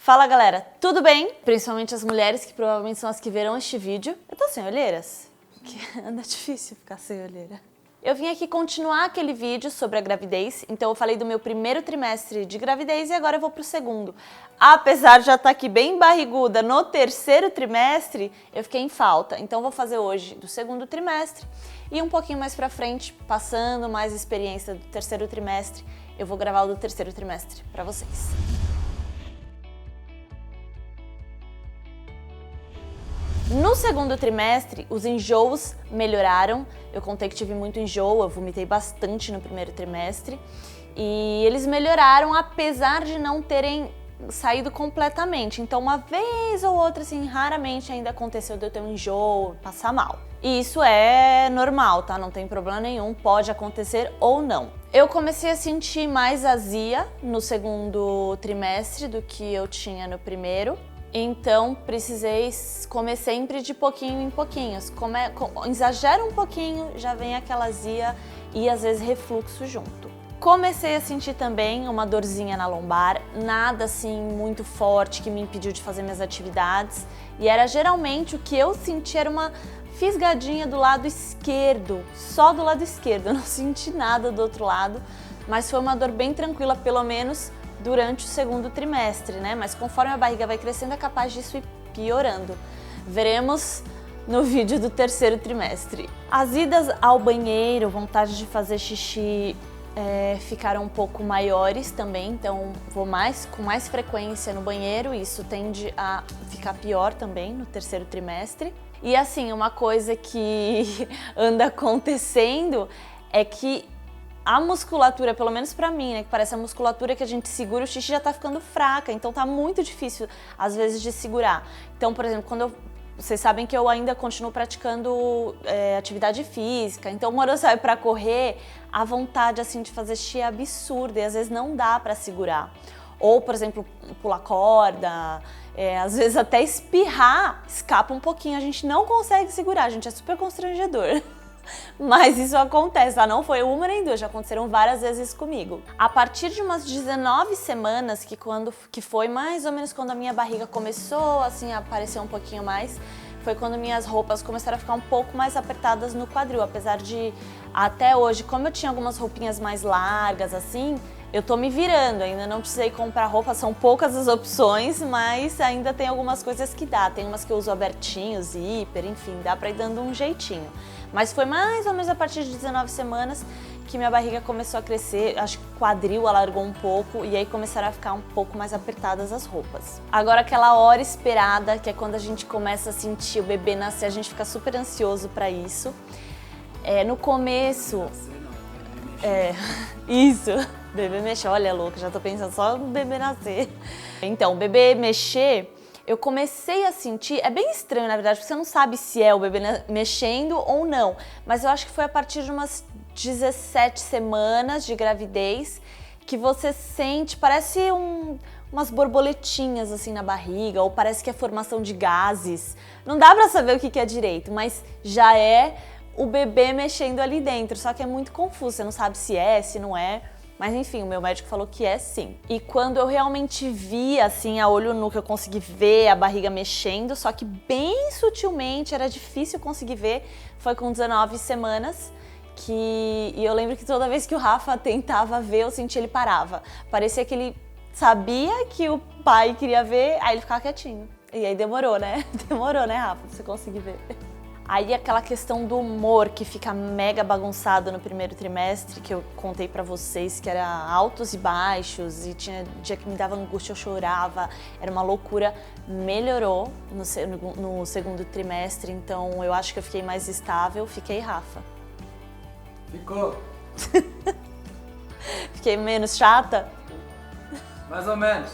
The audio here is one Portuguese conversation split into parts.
Fala galera, tudo bem? Principalmente as mulheres que provavelmente são as que verão este vídeo. Eu tô sem olheiras, porque anda difícil ficar sem olheira. Eu vim aqui continuar aquele vídeo sobre a gravidez, então eu falei do meu primeiro trimestre de gravidez e agora eu vou pro segundo. Apesar de já estar aqui bem barriguda no terceiro trimestre, eu fiquei em falta, então eu vou fazer hoje do segundo trimestre e um pouquinho mais pra frente, passando mais experiência do terceiro trimestre, eu vou gravar o do terceiro trimestre pra vocês. No segundo trimestre, os enjoos melhoraram. Eu contei que tive muito enjoo, eu vomitei bastante no primeiro trimestre. E eles melhoraram, apesar de não terem saído completamente. Então, uma vez ou outra, assim, raramente ainda aconteceu de eu ter um enjoo, passar mal. E isso é normal, tá? Não tem problema nenhum, pode acontecer ou não. Eu comecei a sentir mais azia no segundo trimestre do que eu tinha no primeiro. Então, precisei comer sempre de pouquinho em pouquinhos. Exagera um pouquinho, já vem aquela azia e às vezes refluxo junto. Comecei a sentir também uma dorzinha na lombar, nada assim muito forte que me impediu de fazer minhas atividades. E era geralmente o que eu senti era uma fisgadinha do lado esquerdo, só do lado esquerdo. Eu não senti nada do outro lado, mas foi uma dor bem tranquila, pelo menos durante o segundo trimestre, né? Mas conforme a barriga vai crescendo, é capaz disso ir piorando. Veremos no vídeo do terceiro trimestre. As idas ao banheiro, vontade de fazer xixi ficaram um pouco maiores também, então vou com mais frequência no banheiro, isso tende a ficar pior também no terceiro trimestre. E assim, uma coisa que anda acontecendo é que a musculatura, pelo menos pra mim, né, que parece a musculatura que a gente segura, o xixi já tá ficando fraca, então tá muito difícil, às vezes, de segurar. Então, por exemplo, vocês sabem que eu ainda continuo praticando atividade física, então quando eu saio pra correr, a vontade, assim, de fazer xixi é absurda e às vezes não dá pra segurar. Ou, por exemplo, pular corda, às vezes até espirrar, escapa um pouquinho, a gente não consegue segurar, gente, é super constrangedor. Mas isso acontece, tá? Não foi uma nem duas, já aconteceram várias vezes isso comigo. A partir de umas 19 semanas, que foi mais ou menos quando a minha barriga começou assim, a aparecer um pouquinho mais, foi quando minhas roupas começaram a ficar um pouco mais apertadas no quadril. Apesar de, até hoje, como eu tinha algumas roupinhas mais largas assim, eu tô me virando, ainda não precisei comprar roupa, são poucas as opções, mas ainda tem algumas coisas que dá. Tem umas que eu uso abertinho, zíper, enfim, dá pra ir dando um jeitinho. Mas foi mais ou menos a partir de 19 semanas que minha barriga começou a crescer, acho que o quadril alargou um pouco e aí começaram a ficar um pouco mais apertadas as roupas. Agora aquela hora esperada, que é quando a gente começa a sentir o bebê nascer, a gente fica super ansioso pra isso. No começo... Isso, bebê mexer, olha louca, já tô pensando só no bebê nascer. Então, o bebê mexer... Eu comecei a sentir, é bem estranho na verdade, porque você não sabe se é o bebê mexendo ou não, mas eu acho que foi a partir de umas 17 semanas de gravidez que você sente, parece umas borboletinhas assim na barriga, ou parece que é formação de gases. Não dá pra saber o que é direito, mas já é o bebê mexendo ali dentro, só que é muito confuso, você não sabe se é, se não é. Mas enfim, o meu médico falou que é sim. E quando eu realmente vi, assim, a olho nu, que eu consegui ver a barriga mexendo, só que bem sutilmente, era difícil conseguir ver, foi com 19 semanas. E eu lembro que toda vez que o Rafa tentava ver, eu sentia ele parava. Parecia que ele sabia que o pai queria ver, aí ele ficava quietinho. E aí demorou, né? Demorou, né, Rafa, pra você conseguir ver. Aí aquela questão do humor que fica mega bagunçado no primeiro trimestre, que eu contei pra vocês, que era altos e baixos, e tinha dia que me dava angústia, eu chorava, era uma loucura, melhorou no segundo trimestre, então eu acho que eu fiquei mais estável, fiquei Rafa. Ficou? Fiquei menos chata? Mais ou menos.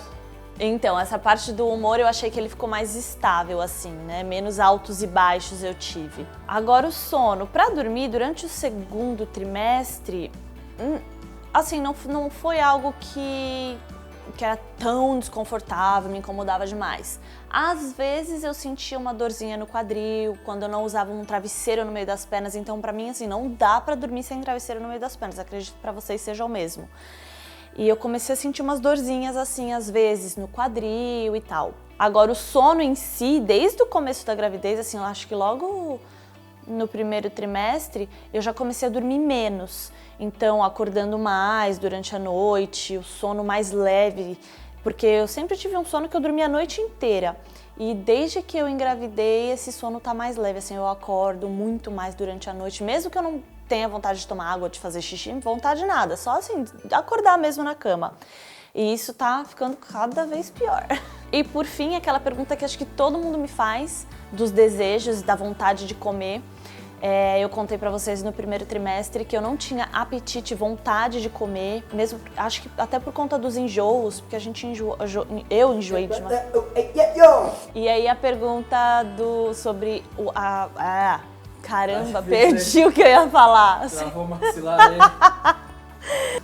Então, essa parte do humor eu achei que ele ficou mais estável, assim, né? Menos altos e baixos eu tive. Agora o sono. Pra dormir, durante o segundo trimestre, assim, não foi algo que era tão desconfortável, me incomodava demais. Às vezes eu sentia uma dorzinha no quadril, quando eu não usava um travesseiro no meio das pernas, então pra mim, assim, não dá pra dormir sem travesseiro no meio das pernas. Acredito que pra vocês seja o mesmo. E eu comecei a sentir umas dorzinhas assim, às vezes, no quadril e tal. Agora, o sono em si, desde o começo da gravidez, assim, eu acho que logo no primeiro trimestre, eu já comecei a dormir menos. Então, acordando mais durante a noite, o sono mais leve, porque eu sempre tive um sono que eu dormia a noite inteira. E desde que eu engravidei, esse sono tá mais leve, assim, eu acordo muito mais durante a noite, mesmo que eu não tenha vontade de tomar água, de fazer xixi, vontade de nada, só assim, acordar mesmo na cama. E isso tá ficando cada vez pior. E por fim, aquela pergunta que acho que todo mundo me faz, dos desejos, da vontade de comer. Eu contei pra vocês no primeiro trimestre que eu não tinha apetite, vontade de comer, mesmo, acho que até por conta dos enjoos, porque a gente eu enjoei de uma... E aí a pergunta sobre caramba, perdi o que eu ia falar. Travou o maxilar aí.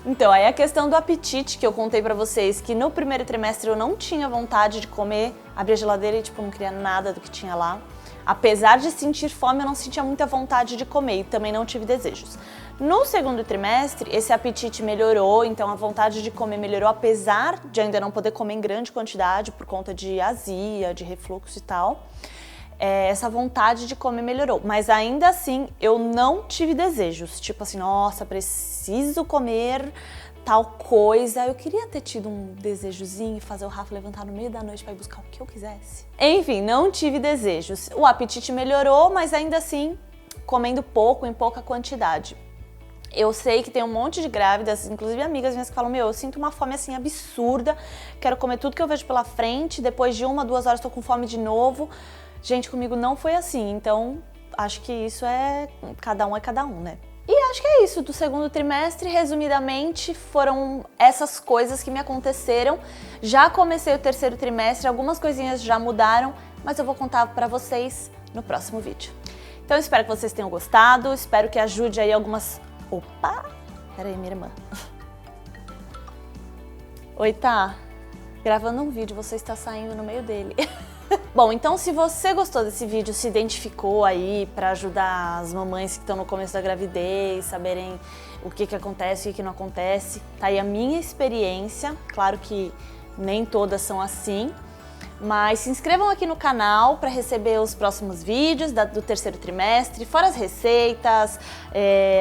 Então, aí a questão do apetite que eu contei pra vocês, que no primeiro trimestre eu não tinha vontade de comer, abri a geladeira e tipo, não queria nada do que tinha lá. Apesar de sentir fome, eu não sentia muita vontade de comer e também não tive desejos. No segundo trimestre, esse apetite melhorou, então a vontade de comer melhorou, apesar de ainda não poder comer em grande quantidade por conta de azia, de refluxo e tal. Essa vontade de comer melhorou, mas ainda assim eu não tive desejos, tipo assim, nossa, preciso comer tal coisa. Eu queria ter tido um desejozinho e fazer o Rafa levantar no meio da noite para ir buscar o que eu quisesse. Enfim, não tive desejos. O apetite melhorou, mas ainda assim comendo pouco, em pouca quantidade. Eu sei que tem um monte de grávidas, inclusive amigas minhas que falam, eu sinto uma fome assim absurda, quero comer tudo que eu vejo pela frente, depois de 1, 2 horas tô com fome de novo. Gente, comigo não foi assim, então acho que isso é cada um, né? E acho que é isso, do segundo trimestre, resumidamente, foram essas coisas que me aconteceram. Já comecei o terceiro trimestre, algumas coisinhas já mudaram, mas eu vou contar pra vocês no próximo vídeo. Então espero que vocês tenham gostado, espero que ajude aí algumas... Opa! Pera aí, minha irmã. Oi, tá? Gravando um vídeo, você está saindo no meio dele. Bom, então se você gostou desse vídeo, se identificou aí para ajudar as mamães que estão no começo da gravidez, saberem o que acontece e o que não acontece, tá aí a minha experiência. Claro que nem todas são assim, mas se inscrevam aqui no canal para receber os próximos vídeos do terceiro trimestre, fora as receitas,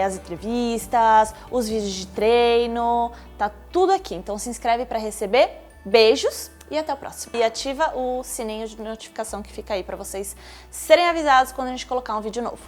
as entrevistas, os vídeos de treino, tá tudo aqui. Então se inscreve para receber. Beijos e até o próximo. E ativa o sininho de notificação que fica aí para vocês serem avisados quando a gente colocar um vídeo novo.